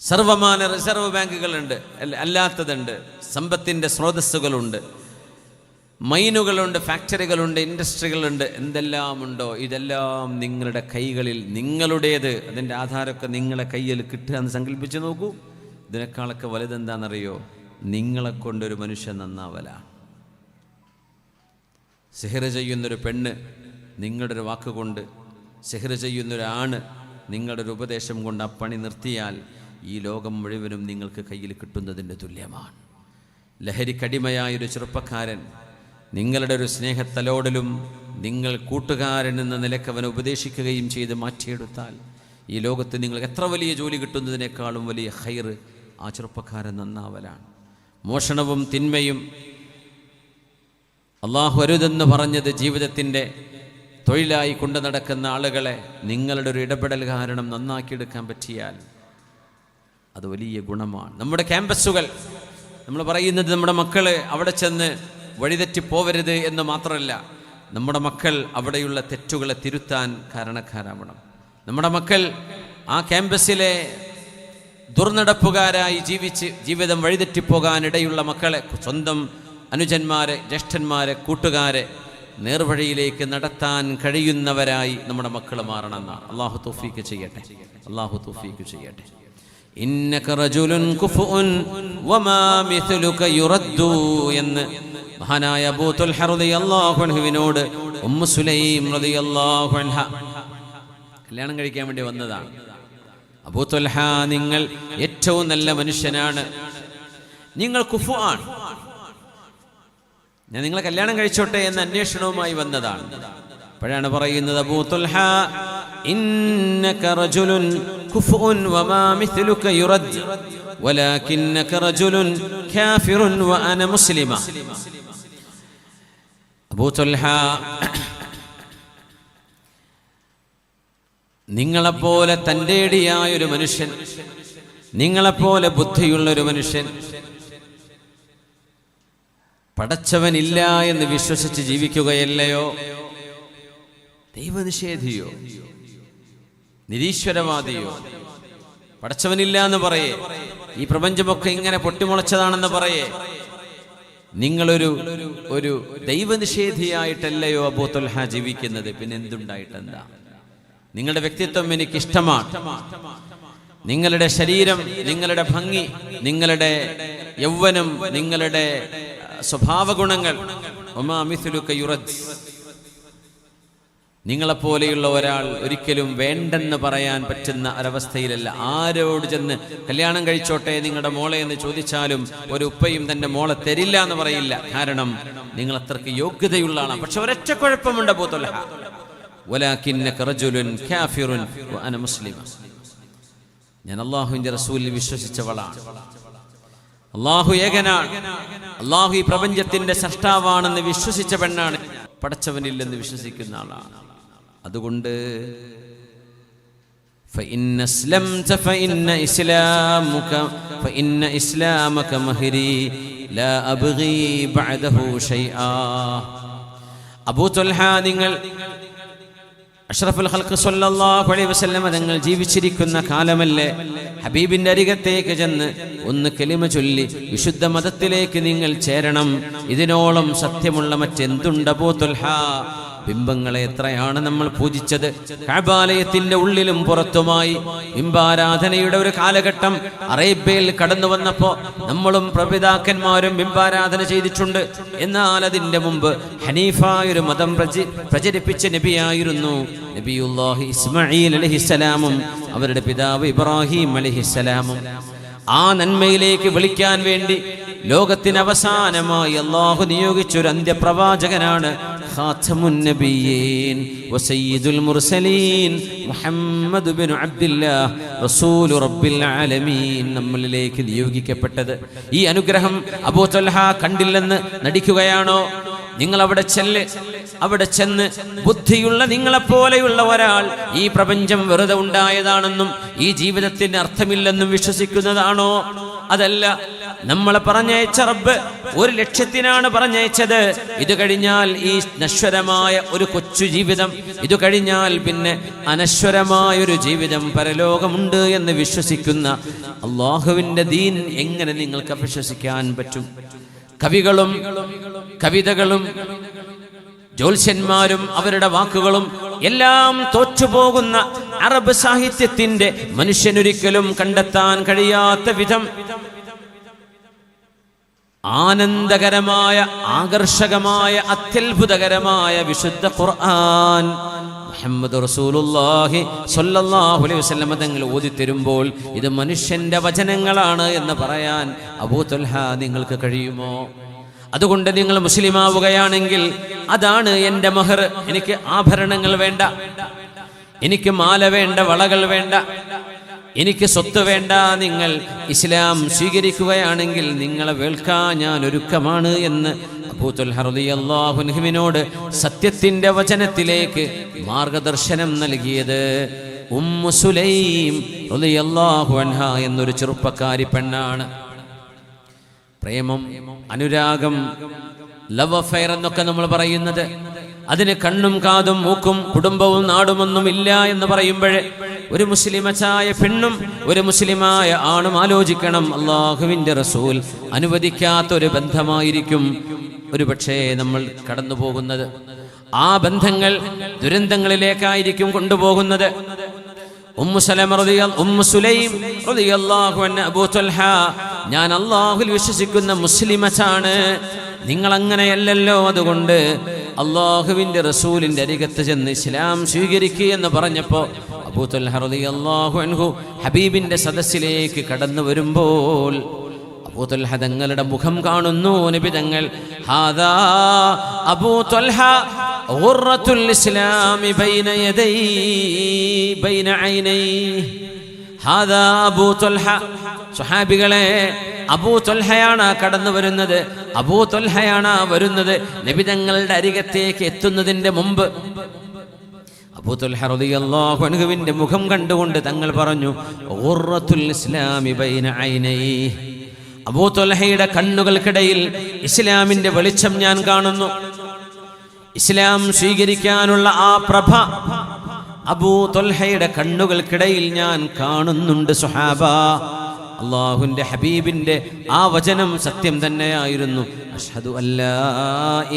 സർവമാന റിസർവ് ബാങ്കുകളുണ്ട്, അല്ലാത്തതുണ്ട്, സമ്പത്തിൻ്റെ സ്രോതസ്സുകളുണ്ട്, മൈനുകളുണ്ട്, ഫാക്ടറികളുണ്ട്, ഇൻഡസ്ട്രികളുണ്ട്, എന്തെല്ലാമുണ്ടോ ഇതെല്ലാം നിങ്ങളുടെ കൈകളിൽ, നിങ്ങളുടേത്. അതിൻ്റെ ആധാരമൊക്കെ നിങ്ങളെ കയ്യിൽ കിട്ടുക എന്ന് സങ്കല്പിച്ച് നോക്കൂ. ഇതിനേക്കാളൊക്കെ വലുതെന്താണെന്നറിയോ? നിങ്ങളെ കൊണ്ടൊരു മനുഷ്യൻ നന്നാവലാണ്. സിഹ്ർ ചെയ്യുന്നൊരു പെണ്ണ് നിങ്ങളുടെ ഒരു വാക്കുകൊണ്ട്, സിഹ്ർ ചെയ്യുന്നൊരാണ് നിങ്ങളുടെ ഒരു ഉപദേശം കൊണ്ട് ആ പണി നിർത്തിയാൽ ഈ ലോകം മുഴുവനും നിങ്ങൾക്ക് കയ്യിൽ കിട്ടുന്നതിൻ്റെ തുല്യമാണ്. ലഹരിക്കടിമയായൊരു ചെറുപ്പക്കാരൻ നിങ്ങളുടെ ഒരു സ്നേഹത്തലോടലും നിങ്ങൾ കൂട്ടുകാരൻ എന്ന നിലയ്ക്ക് അവനെ ഉപദേശിക്കുകയും ചെയ്ത് മാറ്റിയെടുത്താൽ ഈ ലോകത്ത് നിങ്ങൾക്ക് എത്ര വലിയ ജോലി കിട്ടുന്നതിനേക്കാളും വലിയ ഖൈർ ആ ചെറുപ്പക്കാരൻ നന്നാവലാണ്. മോഷണവും തിന്മയും അള്ളാഹു അരുതെന്ന് പറഞ്ഞത് ജീവിതത്തിൻ്റെ തൊഴിലായി കൊണ്ടു നടക്കുന്ന ആളുകളെ നിങ്ങളുടെ ഒരു ഇടപെടൽ കാരണം നന്നാക്കിയെടുക്കാൻ പറ്റിയാൽ അത് വലിയ ഗുണമാണ്. നമ്മുടെ ക്യാമ്പസുകൾ, നമ്മൾ പറയുന്നത് നമ്മുടെ മക്കൾ അവിടെ ചെന്ന് വഴിതെറ്റിപ്പോവരുത് എന്ന് മാത്രമല്ല, നമ്മുടെ മക്കൾ അവിടെയുള്ള തെറ്റുകളെ തിരുത്താൻ കാരണക്കാരാവണം. നമ്മുടെ മക്കൾ ആ ക്യാമ്പസിലെ ദുർനടപ്പുകാരായി ജീവിച്ച് ജീവിതം വഴിതെറ്റിപ്പോകാനിടയുള്ള മക്കളെ, സ്വന്തം അനുജന്മാരെ, ജ്യേഷ്ഠന്മാരെ, കൂട്ടുകാരെ നേർവഴിയിലേക്ക് നടത്താൻ കഴിയുന്നവരായി നമ്മുടെ മക്കൾ മാറണമെന്നാണ്. അള്ളാഹു തൗഫീഖ് ചെയ്യട്ടെ, അള്ളാഹു തൗഫീഖ് ചെയ്യട്ടെ. ഇന്നക റജുലുൻ കുഫുൻ വമാ മിഥ്ലുക യുറദ്ദു എന്ന് മഹാനായ അബൂ തുൽഹ റളിയല്ലാഹു അൻഹുവിനോട് ഉമ്മു സുലൈം റളിയല്ലാഹു അൻഹ കല്യാണം കഴിക്കാൻ വേണ്ടി വന്നതാണ്. അബൂ തുൽഹ, നിങ്ങൾ ഏറ്റവും നല്ല മനുഷ്യനാണ്, നിങ്ങൾ കുഫു ആണ്, ഞാൻ നിങ്ങളെ കല്യാണം കഴിച്ചോട്ടെ എന്ന അന്വേഷണവുമായി വന്നതാണ്. അപ്പോഴാണ് പറയുന്നത്, അബൂ തുൽഹ ഇന്നക റജുലുൻ കുഫുൻ വമാ മിഥ്ലുക യുറദ് വലാകിന്നക റജുലുൻ കാഫിറുൻ വഅന മുസ്ലിമ. അബൂ തുൽഹ, നിങ്ങളെപ്പോലെ തൻ്റെടിയായൊരു മനുഷ്യൻ, നിങ്ങളെപ്പോലെ ബുദ്ധിയുള്ളൊരു മനുഷ്യൻ, പടച്ചവനില്ല എന്ന് വിശ്വസിച്ച് ജീവിക്കുകയല്ലയോ, ദൈവനിഷേധിയോ, നിരീശ്വരവാദിയോ, പടച്ചവനില്ല എന്ന് പറയേ, ഈ പ്രപഞ്ചമൊക്കെ ഇങ്ങനെ പൊട്ടിമുളച്ചതാണെന്ന് പറയേ, നിങ്ങളൊരു ഒരു ദൈവനിഷേധിയായിട്ടല്ലയോ അബൂ തുൽഹ ജീവിക്കുന്നത്? പിന്നെ എന്തുണ്ടായിട്ടെന്താ? നിങ്ങളുടെ വ്യക്തിത്വം എനിക്കിഷ്ടമാണ്, നിങ്ങളുടെ ശരീരം, നിങ്ങളുടെ ഭംഗി, നിങ്ങളുടെ യൗവനം, നിങ്ങളുടെ സ്വഭാവ ഗുണങ്ങൾ, വമാ മിഥ്ലുക യുറദ്, നിങ്ങളെപ്പോലെയുള്ള ഒരാൾ ഒരിക്കലും വേണ്ടെന്ന് പറയാൻ പറ്റുന്ന ഒരവസ്ഥയിലല്ല. ആരോട് ചെന്ന് കല്യാണം കഴിച്ചോട്ടെ നിങ്ങളുടെ മോളെ എന്ന് ചോദിച്ചാലും ഒരു ഉപ്പയും തൻ്റെ മോളെ തരില്ല എന്ന് പറയില്ല. കാരണം നിങ്ങൾ അത്രയ്ക്ക് യോഗ്യതയുള്ള ആളാണ്. പക്ഷെ ഒരൊറ്റ കുഴപ്പമുണ്ട് അബൂ തുൽഹ, വലാകിന്നക റജുലുൻ കാഫിറുൻ വഅന മുസ്ലിമ. ഞാൻ അല്ലാഹുവിൻ്റെ റസൂലിൽ വിശ്വസിച്ചവളാണ്, അല്ലാഹു ഏകനാണ്, അല്ലാഹു ഈ പ്രപഞ്ചത്തിന്റെ സൃഷ്ടാവാണെന്ന് വിശ്വസിച്ച പെണ്ണാണ്, പടച്ചവനില്ലെന്ന് വിശ്വസിക്കുന്ന ആളാണ്. അതുകൊണ്ട് فإن أسلمت فإن إسلامك مهري لا أبغي بعده شيئا. അബൂ തുൽഹ, നിങ്ങൾ അഷ്റഫുൽ ഖൽഖ് സ്വല്ലല്ലാഹു അലൈഹി വസല്ലം തങ്ങൾ ജീവിച്ചിരിക്കുന്ന കാലമല്ലേ ഹബീബിന്റെ അരികത്തേക്ക് ചെന്ന് ഒന്ന് കലിമ ചൊല്ലി വിശുദ്ധ മതത്തിലേക്ക് നിങ്ങൾ ചേരണം. ഇതിനോളം സത്യമുള്ള മറ്റെന്തുണ്ട് അബൂ തുൽഹ? ബിംബങ്ങളെ എത്രയാണ് നമ്മൾ പൂജിച്ചത്. കഅബാലയത്തിന്റെ ഉള്ളിലും പുറത്തുമായി ബിംബാരാധനയുടെ ഒരു കാലഘട്ടം അറേബ്യയിൽ കടന്നു വന്നപ്പോ നമ്മളും പ്രപിതാക്കന്മാരും ബിംബാരാധന ചെയ്തിട്ടുണ്ട്. എന്നാൽ അതിന്റെ മുമ്പ് ഹനീഫായൊരു മതം പ്രചരിപ്പിച്ച നബിയായിരുന്നു നബിയുല്ലാഹി ഇസ്മാഈൽ അലൈഹിസ്സലാമും അവരുടെ പിതാവ് ഇബ്രാഹിം അലൈഹിസ്സലാമും. ആ നന്മയിലേക്ക് വിളിക്കാൻ വേണ്ടി ലോകത്തിന് അവസാനമായി അല്ലാഹു നിയോഗിച്ചൊരു അന്ത്യപ്രവാചകനാണ് ഖാതമുൻ നബിയ്യീൻ വസയ്യിദുൽ മുർസലീൻ മുഹമ്മദ് ഇബ്നു അബ്ദില്ലാഹ് റസൂലു റബ്ബിൽ ആലമീൻ നമ്മളിലേക്ക് നിയോഗിക്കപ്പെട്ടത്. ഈ അനുഗ്രഹം അബൂ തുൽഹ കണ്ടില്ലെന്ന് നടിക്കുകയാണോ? നിങ്ങൾ അവിടെ ചെന്ന് ബുദ്ധിയുള്ള നിങ്ങളെപ്പോലെയുള്ള ഒരാൾ ഈ പ്രപഞ്ചം വെറുതെ ഉണ്ടായതാണെന്നും ഈ ജീവിതത്തിന് അർത്ഥമില്ലെന്നും വിശ്വസിക്കുന്നതാണോ? അതല്ല, നമ്മളെ പറഞ്ഞയച്ച റബ്ബ് ഒരു ലക്ഷ്യത്തിനാണ് പറഞ്ഞയച്ചത്. ഇത് കഴിഞ്ഞാൽ ഈ നശ്വരമായ ഒരു കൊച്ചു ജീവിതം, ഇത് കഴിഞ്ഞാൽ പിന്നെ അനശ്വരമായൊരു ജീവിതം, പരലോകമുണ്ട് എന്ന് വിശ്വസിക്കുന്ന അല്ലാഹുവിൻ്റെ ദീൻ എങ്ങനെ നിങ്ങൾക്ക് വിശ്വസിക്കാൻ പറ്റും? കവികളും കവിതകളും ജ്യോത്സ്യന്മാരും അവരുടെ വാക്കുകളും എല്ലാം തോറ്റുപോകുന്ന അറബ് സാഹിത്യത്തിന്റെ മനുഷ്യനൊരിക്കലും കണ്ടെത്താൻ കഴിയാത്ത വിധം ആനന്ദകരമായ, ആകർഷകമായ, അത്യത്ഭുതകരമായ വിശുദ്ധ ഖുർആൻ മുഹമ്മദ് റസൂലുള്ളാഹി സ്വല്ലല്ലാഹു അലൈഹി വസല്ലം തങ്ങൾ ഓതിത്തരുമ്പോൾ ഇത് മനുഷ്യന്റെ വചനങ്ങളാണ് എന്ന് പറയാൻ അബൂ തുൽഹ നിങ്ങൾക്ക് കഴിയുമോ? അതുകൊണ്ട് നിങ്ങൾ മുസ്ലിമാവുകയാണെങ്കിൽ അതാണ് എൻ്റെ മഹർ. എനിക്ക് ആഭരണങ്ങൾ വേണ്ട, എനിക്ക് മാല വേണ്ട, വളകൾ വേണ്ട, എനിക്ക് സ്വത്ത് വേണ്ട. നിങ്ങൾ ഇസ്ലാം സ്വീകരിക്കുകയാണെങ്കിൽ നിങ്ങളെ വേൾക്കാൻ ഞാൻ ഒരുക്കമാണ് എന്ന് അബൂ ത്വൽഹ റളിയല്ലാഹു അൻഹുവിനോട് സത്യത്തിന്റെ വചനത്തിലേക്ക് മാർഗദർശനം നൽകിയത് ഉമ്മു സുലൈം റളിയല്ലാഹു അൻഹ എന്നൊരു ചെറുപ്പക്കാരി പെണ്ണാണ്. പ്രേമം, അനുരാഗം, ലവ് അഫെയർ എന്നൊക്കെ നമ്മൾ പറയുന്നത്, അതിന് കണ്ണും കാതും മൂക്കും കുടുംബവും നാടുമൊന്നും ഇല്ല എന്ന് പറയുമ്പോഴേ ഒരു മുസ്ലിമച്ചായ പെണ്ണും ഒരു മുസ്ലിമായ ആണും ആലോചിക്കണം, അള്ളാഹുവിൻ്റെ റസൂൽ അനുവദിക്കാത്തൊരു ബന്ധമായിരിക്കും ഒരു പക്ഷേ നമ്മൾ കടന്നു പോകുന്നത്. ആ ബന്ധങ്ങൾ ദുരന്തങ്ങളിലേക്കായിരിക്കും കൊണ്ടുപോകുന്നത്. ഉമ്മു സുലൈം റളിയല്ലാഹു അൻഹ, അബൂ ത്വൽഹ, ഞാൻ അള്ളാഹുവിൽ വിശ്വസിക്കുന്ന മുസ്ലിമച്ചാണ്, നിങ്ങൾ അങ്ങനെയല്ലല്ലോ, അതുകൊണ്ട് അള്ളാഹുവിൻ്റെ റസൂലിൻ്റെ അരികത്ത് ചെന്ന് ഇസ്ലാം സ്വീകരിക്കുക എന്ന് പറഞ്ഞപ്പോൾ അബൂ ത്വൽഹ റളിയല്ലാഹു അൻഹു ഹബീബിൻ്റെ സദസ്സിലേക്ക് കടന്നു വരുമ്പോൾ അബൂ ത്വൽഹ തങ്ങളുടെ മുഖം കാണുന്നു. നബി തങ്ങൾ, ഹാദാ അബൂ ത്വൽഹ ഖുർറത്തുൽ ഇസ്ലാമി ബൈന യദൈ ബൈന ഐനൈ, ഹാദാ അബൂ ത്വൽഹ. സ്വഹാബികളെ, അബൂ ത്വൽഹയാണ് കടന്നു വരുന്നത്, അബൂ ത്വൽഹയാണ് വരുന്നത്. നബി തങ്ങളുടെ അരികത്തേക്ക് എത്തുന്നതിന്റെ മുമ്പ് അബൂ ത്വൽഹ റളിയല്ലാഹു അൻഹുവിന്റെ മുഖം കണ്ടുകൊണ്ട് തങ്ങൾ പറഞ്ഞു, ഖുർറത്തുൽ ഇസ്ലാമി ബൈന ഐനൈ. അബൂ ത്വൽഹയുടെ കണ്ണുകൾക്കിടയിൽ ഇസ്ലാമിന്റെ വെളിച്ചം ഞാൻ കാണുന്നു. ഇസ്ലാം സ്വീകരിക്കാനുള്ള ആ പ്രഭ അബൂ ത്വൽഹയുടെ കണ്ണുകൾക്കിടയിൽ ഞാൻ കാണുന്നുണ്ട്. സുഹാബ, അല്ലാഹുവിൻ്റെ ഹബീബിൻ്റെ ആ വചനം സത്യം തന്നെയായിരുന്നു. അഷ്ഹദു അല്ലാ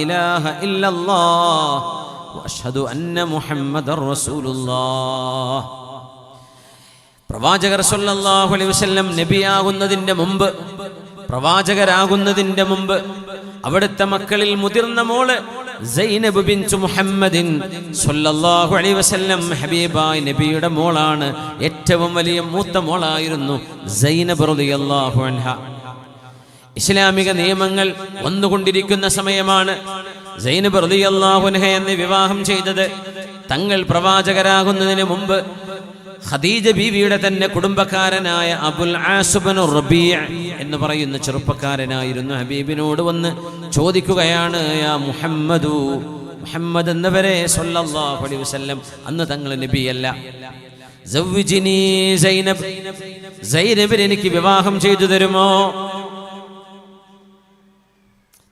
ഇലാഹ ഇല്ലല്ലാഹ് വഅഷ്ഹദു അന്ന മുഹമ്മദർ റസൂലുള്ളാഹ്. പ്രവാചകർ സല്ലല്ലാഹു അലൈഹി വസല്ലം നബിയാകുന്നതിൻ്റെ മുമ്പ്, പ്രവാചകരാകുന്നതിൻ്റെ മുമ്പ് അവിടുത്തെ മക്കളിൽ മുതിർന്ന മോള് സൈനബ് ബിൻതു മുഹമ്മദിൻ സല്ലല്ലാഹു അലൈഹി വസല്ലം ഹബീബായ നബിയുടെ മോളാണ്. ഏറ്റവും വലിയ മൂത്ത മോളായിരുന്നു സൈനബ് റളിയല്ലാഹു അൻഹ. ഇസ്ലാമിക നിയമങ്ങൾ വന്നുകൊണ്ടിരിക്കുന്ന സമയമാണ്. സൈനബ് റളിയല്ലാഹു അൻഹ എന്നെ വിവാഹം ചെയ്തത് തങ്ങൾ പ്രവാചകരാകുന്നതിന് മുമ്പ് ഖദീജ ബീവിയുടെ തന്നെ കുടുംബക്കാരനായ അബുൽ ആസ് ഇബ്നു റബീഅ എന്ന് പറയുന്ന ചെറുപ്പക്കാരനായിരുന്നു. ഹബീബിനോട് വന്ന് ചോദിക്കുകയാണ്, യാ മുഹമ്മദു, മുഹമ്മദ് എന്നവരെ സല്ലല്ലാഹു അലൈഹി വസല്ലം, അന്ന് തങ്ങൾ നബിയല്ല, സവ്വിജിനി സൈനബ്, സൈനബിനെ എനിക്ക് വിവാഹം ചെയ്തു തരുമോ?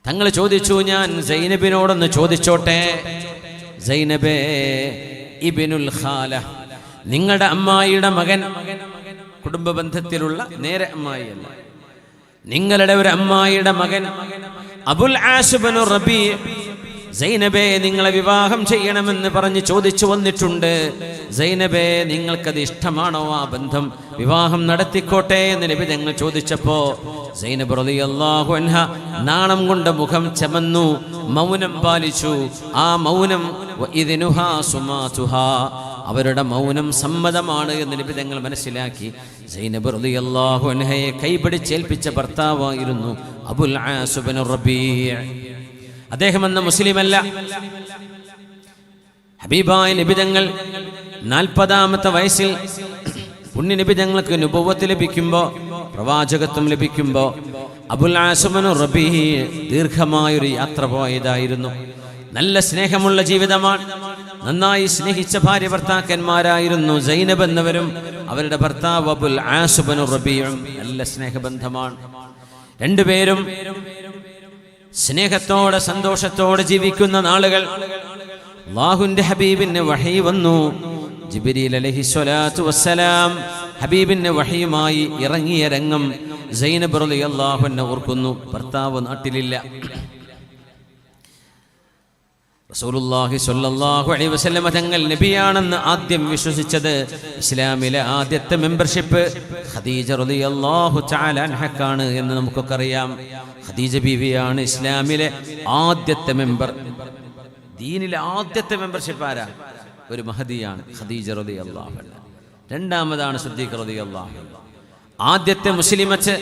തങ്ങൾ ചോദിച്ചു, ഞാൻ സൈനബിനോടൊന്ന് ചോദിച്ചോട്ടെ. സൈനബേ ഇബ്നുൽ ഖാല, നിങ്ങളുടെ അമ്മായിയുടെ മകൻ, കുടുംബ ബന്ധത്തിലുള്ള നേരെ അമ്മായിയല്ല, നിങ്ങളുടെ ഒരു അമ്മായിയുടെ മകൻ അബുൽ ആസ് ഇബ്നു റബീഅ സൈനബേ നിങ്ങളെ വിവാഹം ചെയ്യണമെന്ന് പറഞ്ഞ് ചോദിച്ചു വന്നിട്ടുണ്ട്. സൈനബേ നിങ്ങൾക്കത് ഇഷ്ടമാണോ? ആ ബന്ധം വിവാഹം നടത്തിക്കോട്ടെ എന്ന് നബി തങ്ങൾ ചോദിച്ചപ്പോ സൈനബ് റളിയല്ലാഹു അൻഹ നാണം കൊണ്ട് മുഖം ചമന്നു, മൗനം പാലിച്ചു. ആ മൗനം വഇദ്നുഹാ സുമാതുഹാ, അവരുടെ മൗനം സമ്മതമാണ് എന്ന് നബി തങ്ങൾ മനസ്സിലാക്കി. സൈനബ് റളിയല്ലാഹു അൻഹയെ കൈപിടിച്ചേൽപ്പിച്ച ഭർത്താവായിരുന്നു അബുൽ ആസ് ഇബ്നു റബീഅ. അദ്ദേഹം എന്ന മുസ്ലിമല്ല. ഹബീബായ നബി തങ്ങൾ 40-ാമത്തെ വയസ്സിൽ പുണ്യ നബി തങ്ങൾക്ക് നുബുവത്ത് ലഭിക്കുമ്പോൾ, പ്രവാചകത്വം ലഭിക്കുമ്പോൾ അബുൽ ആസ് ഇബ്നു റബീഅ ദീർഘമായൊരു യാത്ര പോയതായിരുന്നു. നല്ല സ്നേഹമുള്ള ജീവിതമാണ്. നന്നായി സ്നേഹിച്ച ഭാര്യ ഭർത്താക്കന്മാരായിരുന്നു സൈനബ് എന്നവരും അവരുടെ ഭർത്താവ് അബുൽ ആസ് ഇബ്നു റബീഅയും. നല്ല സ്നേഹബന്ധമാണ്. രണ്ടുപേരും സ്നേഹത്തോടെ സന്തോഷത്തോടെ ജീവിക്കുന്ന നാളുകൾ. അല്ലാഹുവിന്റെ ഹബീബിന് വഹി വന്നു. ജിബ്രീൽ അലൈഹിസ്സലാത്തു വസ്സലാം ഹബീബിന് വഹിയുമായി ഇറങ്ങിയ രംഗം സൈനബ് റളിയല്ലാഹു അൻഹ ഓർക്കുന്നു. ഭർത്താവ് നാട്ടിലില്ല. റസൂലുള്ളാഹി സ്വല്ലല്ലാഹു അലൈഹി വസല്ലം തങ്ങൾ നബിയാണെന്ന് ആദ്യം വിശ്വസിച്ചത്, ഇസ്ലാമിലെ ആദ്യത്തെ മെമ്പർഷിപ്പ് ഖദീജ റളിയല്ലാഹു തആല അൻഹക്കാണ് എന്ന് നമുക്കൊക്കെ അറിയാം. ഖദീജ ബീവിയാണ് ഇസ്ലാമിലെ ആദ്യത്തെ മെമ്പർ. ദീനിലെ ആദ്യത്തെ മെമ്പർഷിപ്പ് ആരാ? ഒരു മഹദിയാണ്, ഖദീജ റളിയല്ലാഹു അൻഹ. രണ്ടാമതാണ് സിദ്ദീഖ് റളിയല്ലാഹു അൻഹു. ആദ്യത്തെ മുസ്ലിമച്ച്,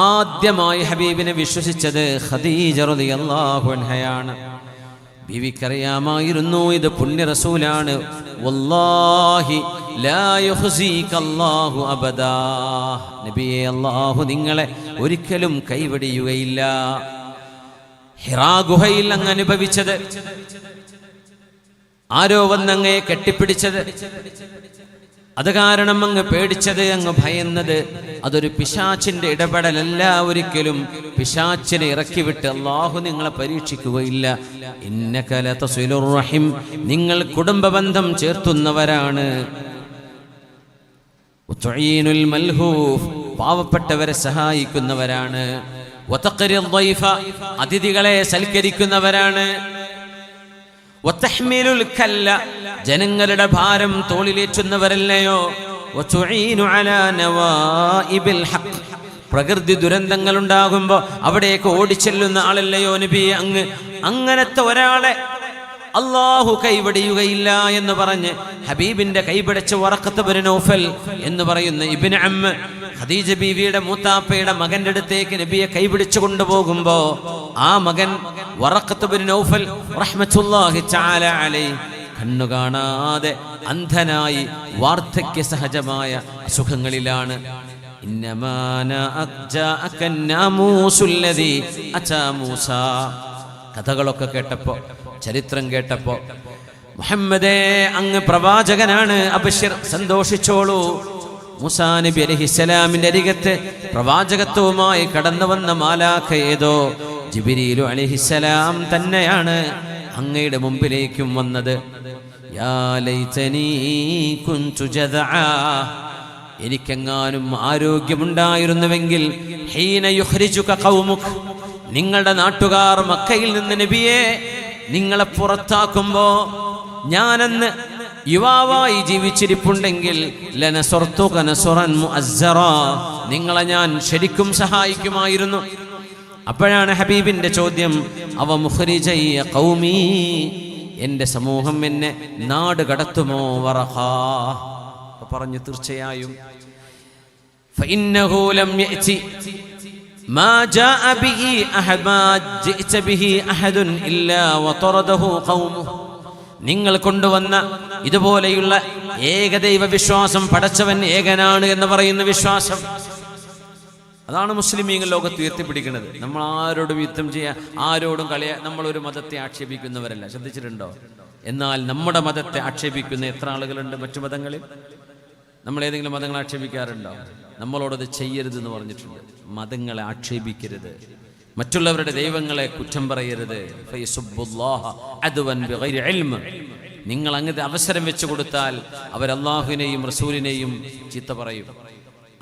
ആദ്യമായി ഹബീബിനെ വിശ്വസിച്ചത് ഖദീജ റളിയല്ലാഹു അൻഹയാണ്. ബീവിക്കറിയാമായിരുന്നു ഇത് പുണ്യ റസൂലാണ്. വല്ലാഹി ലാ യുഖ്സികല്ലാഹു അബദാ, നബിയെ അല്ലാഹു നിങ്ങളെ ഒരിക്കലും കൈവടിയുകയില്ല. ഹിറാ ഗുഹയിൽ അങ്ങ് അനുഭവിച്ചത്, ആരോ വന്നങ്ങയെ കെട്ടിപ്പിടിച്ചത്, അത് കാരണം അങ്ങ് പേടിച്ചത്, അങ്ങ് ഭയന്നത്, അതൊരു പിശാചിന്റെ ഇടപെടലല്ല. ഒരിക്കലും പിശാചിനെ ഇറക്കിവിട്ട് അല്ലാഹു നിങ്ങളെ പരീക്ഷിക്കുകയില്ല. ഇന്നക ലതസിലുർ റഹിം, നിങ്ങൾ കുടുംബബന്ധം ചേർത്തുന്നവരാണ്. വതുഈനുൽ മൽഹൂഫ്, പാവപ്പെട്ടവരെ സഹായിക്കുന്നവരാണ്. വതഖരിൽ ളൈഫ, അതിഥികളെ സൽക്കരിക്കുന്നവരാണ്. വതഹ്മിലുൽ കല്ല, ജനങ്ങളുടെ ഭാരം തോളിലേറ്റുന്നവരല്ലയോ. വതുഈനു അലാ നവാഇബിൽ ഹഖ്, പ്രകൃതി ദുരന്തങ്ങൾ ഉണ്ടാകുമ്പോൾ അവിടേക്ക് ഓടിച്ചെല്ലുന്ന ആളല്ലയോ നബിയെ അങ്ങ്. അങ്ങനത്തെ ഒരാളെ അല്ലാഹു കൈവടിയുകയില്ല എന്ന് പറഞ്ഞ് ഹബീബിന്റെ കൈപിടിച്ച വറഖത്ത് ഇബ്നു നൗഫൽ എന്ന് പറയുന്ന ഇബ്നു അമ്മ ഖദീജ ബീവിയുടെ മൂത്താപ്പയുടെ മകന്റെ അടുത്തേക്ക് നബിയെ കൈപിടിച്ചു കൊണ്ടുപോകുമ്പോ ആ മകൻ വറഖത്ത് ഇബ്നു നൗഫൽ റഹ്മത്തുള്ളാഹി തആല അലൈഹി കണ്ണു കാണാതെ അന്ധനായി വാർദ്ധക്യ സഹജമായ അസുഖങ്ങളിലാണ്. കഥകളൊക്കെ കേട്ടപ്പോ, ചരിത്രം കേട്ടപ്പോ, മുഹമ്മദേ അങ്ങ് പ്രവാചകനാണ്, അബ്ശിർ, സന്തോഷിച്ചോളൂ. മൂസാ നബി അലൈഹിസ്സലാമിന്റെ അരികത്ത് പ്രവാചകത്വവുമായി കടന്നു വന്ന മാലാഖ ഏതോ ജിബ്രീൽ അലൈഹിസ്സലാം തന്നെയാണ് അങ്ങയുടെ മുമ്പിലേക്കും വന്നത്. യാ ലൈതനീ കുൻതു ജദഅ, എനിക്കെങ്ങാനും ആരോഗ്യമുണ്ടായിരുന്നുവെങ്കിൽ, ഹീന യുഖ്രിജുക ഖൗമുക്, നിങ്ങളുടെ നാട്ടുകാർ മക്കയിൽ നിന്ന് നബിയെ നിങ്ങളെ പുറത്താക്കുമ്പോ ഞാനന്ന് യുവാവായി ജീവിച്ചിരിപ്പുണ്ടെങ്കിൽ, ലനസർതുക നസ്റൻ മുഅസ്സറ, നിങ്ങളെ ഞാൻ ശരിക്കും സഹായിക്കുമായിരുന്നു. അപ്പോഴാണ് ഹബീബിന്റെ ചോദ്യം, അവ മുഖ്രിജയ ഖൗമി, എന്റെ സമൂഹം എന്നെ നാട് കടത്തുമോ? വറഖാ പറഞ്ഞു, തീർച്ചയായും. ഫഇന്നഹു ലം യഅതി മാ ജാഅ ബിഹി അഹദ മാ ജിഅത ബിഹി അഹദുൻ ഇല്ലാ വതറദഹു ഖൗമുഹു, നിങ്ങൾ കൊണ്ടുവന്ന ഇതുപോലെയുള്ള ഏകദൈവ വിശ്വാസം, പടച്ചവൻ ഏകനാണ് എന്ന് പറയുന്ന വിശ്വാസം, അതാണ് മുസ്ലിമീങ്ങൾ ലോകത്ത് ഉയർത്തിപ്പിടിക്കുന്നത്. നമ്മൾ ആരോടും യുദ്ധം ചെയ്യാൻ, ആരോടും നമ്മളൊരു മതത്തെ ആക്ഷേപിക്കുന്നവരല്ല, ശ്രദ്ധിച്ചിട്ടുണ്ടോ? എന്നാൽ നമ്മുടെ മതത്തെ ആക്ഷേപിക്കുന്ന എത്ര ആളുകളുണ്ട് മറ്റു മതങ്ങളിൽ? നമ്മൾ ഏതെങ്കിലും മതങ്ങളെ ആക്ഷേപിക്കാറുണ്ടോ? നമ്മളോടത് ചെയ്യരുതെന്ന് പറഞ്ഞിട്ടുണ്ട്. മതങ്ങളെ ആക്ഷേപിക്കരുത്, മറ്റുള്ളവരുടെ ദൈവങ്ങളെ കുറ്റം പറയരുത്. നിങ്ങൾ അങ്ങനെ അവസരം വെച്ചു കൊടുത്താൽ അവർ അള്ളാഹുവിനെയും റസൂലിനെയും ചീത്ത പറയും,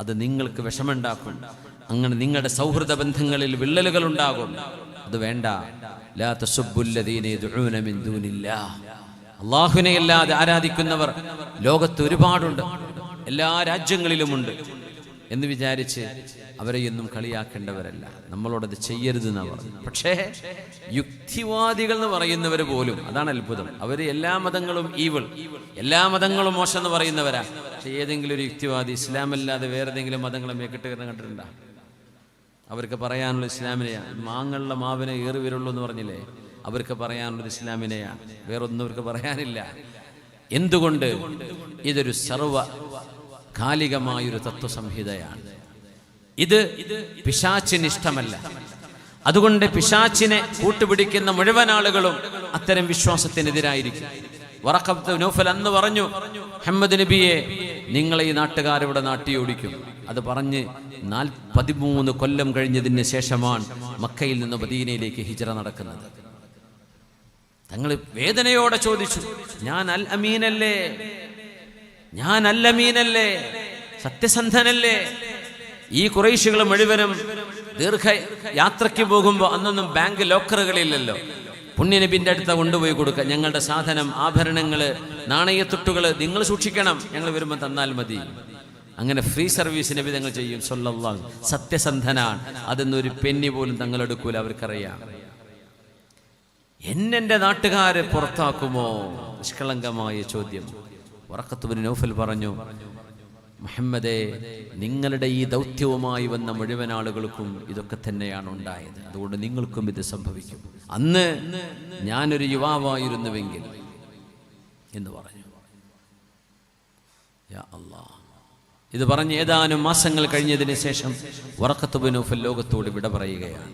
അത് നിങ്ങൾക്ക് വിഷമുണ്ടാക്കും. അങ്ങനെ നിങ്ങളുടെ സൗഹൃദ ബന്ധങ്ങളിൽ വിള്ളലുകൾ ഉണ്ടാകും. അത് വേണ്ട. ലാ തസുബ്ബുല്ലദീന യദ്ഊന മിൻ ദൂനില്ലാഹ്, അള്ളാഹുവിനെ അല്ലാതെ ആരാധിക്കുന്നവർ ലോകത്ത് ഒരുപാടുണ്ട്, എല്ലാ രാജ്യങ്ങളിലുമുണ്ട് എന്ന് വിചാരിച്ച് അവരെ ഒന്നും കളിയാക്കേണ്ടവരല്ല. നമ്മളോടത് ചെയ്യരുതെന്നാണ് പറഞ്ഞത്. പക്ഷേ യുക്തിവാദികൾ എന്ന് പറയുന്നവർ പോലും, അതാണ് അത്ഭുതം, അവർ എല്ലാ മതങ്ങളും ഈവിൾ, എല്ലാ മതങ്ങളും മോശം എന്ന് പറയുന്നവരാ. പക്ഷെ ഏതെങ്കിലും ഒരു യുക്തിവാദി ഇസ്ലാമല്ലാതെ വേറെ ഏതെങ്കിലും മതങ്ങളെ മേക്കിട്ട് കണ്ടിട്ടുണ്ടോ? അവർക്ക് പറയാനുള്ള ഇസ്ലാമിനെയാണ്. മാങ്ങുള്ള മാവിനെ ഏറി വരുള്ളൂ എന്ന് പറഞ്ഞില്ലേ, അവർക്ക് പറയാനുള്ളത് ഇസ്ലാമിനെയാണ്, വേറൊന്നും അവർക്ക് പറയാനില്ല. എന്തുകൊണ്ട്? ഇതൊരു സർവ കാലികമായൊരു തത്വസംഹിതയാണ്. ഇത് പിശാചിന് ഇഷ്ടമല്ല. അതുകൊണ്ട് പിശാചിനെ കൂട്ടുപിടിക്കുന്ന മുഴുവൻ ആളുകളും അത്തരം വിശ്വാസത്തിനെതിരായിരിക്കും. വറഖത്ത് നൗഫൽ അന്ന് പറഞ്ഞു, മുഹമ്മദ് നബിയെ നിങ്ങളെ ഈ നാട്ടുകാരിവിടെ നാട്ടിയോടിക്കും. അത് പറഞ്ഞ് 13 കൊല്ലം കഴിഞ്ഞതിന് ശേഷമാണ് മക്കയിൽ നിന്ന് മദീനയിലേക്ക് ഹിജ്റ നടക്കുന്നത്. തങ്ങൾ വേദനയോടെ ചോദിച്ചു, ഞാൻ അൽ അമീനല്ലേ, ഞാൻ അൽ അമീനല്ലേ, സത്യസന്ധനല്ലേ? ഈ ഖുറൈശികൾ മുഴുവനും ദീർഘ യാത്രയ്ക്ക് പോകുമ്പോൾ അന്നൊന്നും ബാങ്ക് ലോക്കറുകളില്ലല്ലോ. പുണ്യനബിന്റെ അടുത്ത് കൊണ്ടുപോയി കൊടുക്കുക, ഞങ്ങളുടെ സാധനം, ആഭരണങ്ങള്, നാണയത്തുട്ടുകൾ നിങ്ങൾ സൂക്ഷിക്കണം, ഞങ്ങൾ വരുമ്പോൾ തന്നാൽ മതി. അങ്ങനെ ഫ്രീ സർവീസ് നബി തങ്ങൾ ചെയ്യും സല്ലല്ലാഹു. സത്യസന്ധനാണ്, അതൊന്നൊരു പെന്നി പോലും തങ്ങൾ എടുക്കൂല, അവർക്കറിയാം. എന്നെ നാട്ടുകാരെ പുറത്താക്കുമോ? നിഷ്കളങ്കമായ ചോദ്യം. വറഖത്ത് ഇബ്നു നൗഫൽ പറഞ്ഞു, മുഹമ്മദേ നിങ്ങളുടെ ഈ ദൗത്യവുമായി വന്ന മുഴുവൻ ആളുകൾക്കും ഇതൊക്കെ തന്നെയാണ് ഉണ്ടായത്, അതുകൊണ്ട് നിങ്ങൾക്കും ഇത് സംഭവിക്കും. അന്ന് ഞാനൊരു യുവാവായിരുന്നുവെങ്കിൽ എന്ന് പറഞ്ഞു. യാ അല്ലാഹ്. ഇത് പറഞ്ഞ് ഏതാനും മാസങ്ങൾ കഴിഞ്ഞതിന് ശേഷം വറഖത്ത് ഇബ്നു നൗഫൽ ലോകത്തോട് വിട പറയുകയാണ്.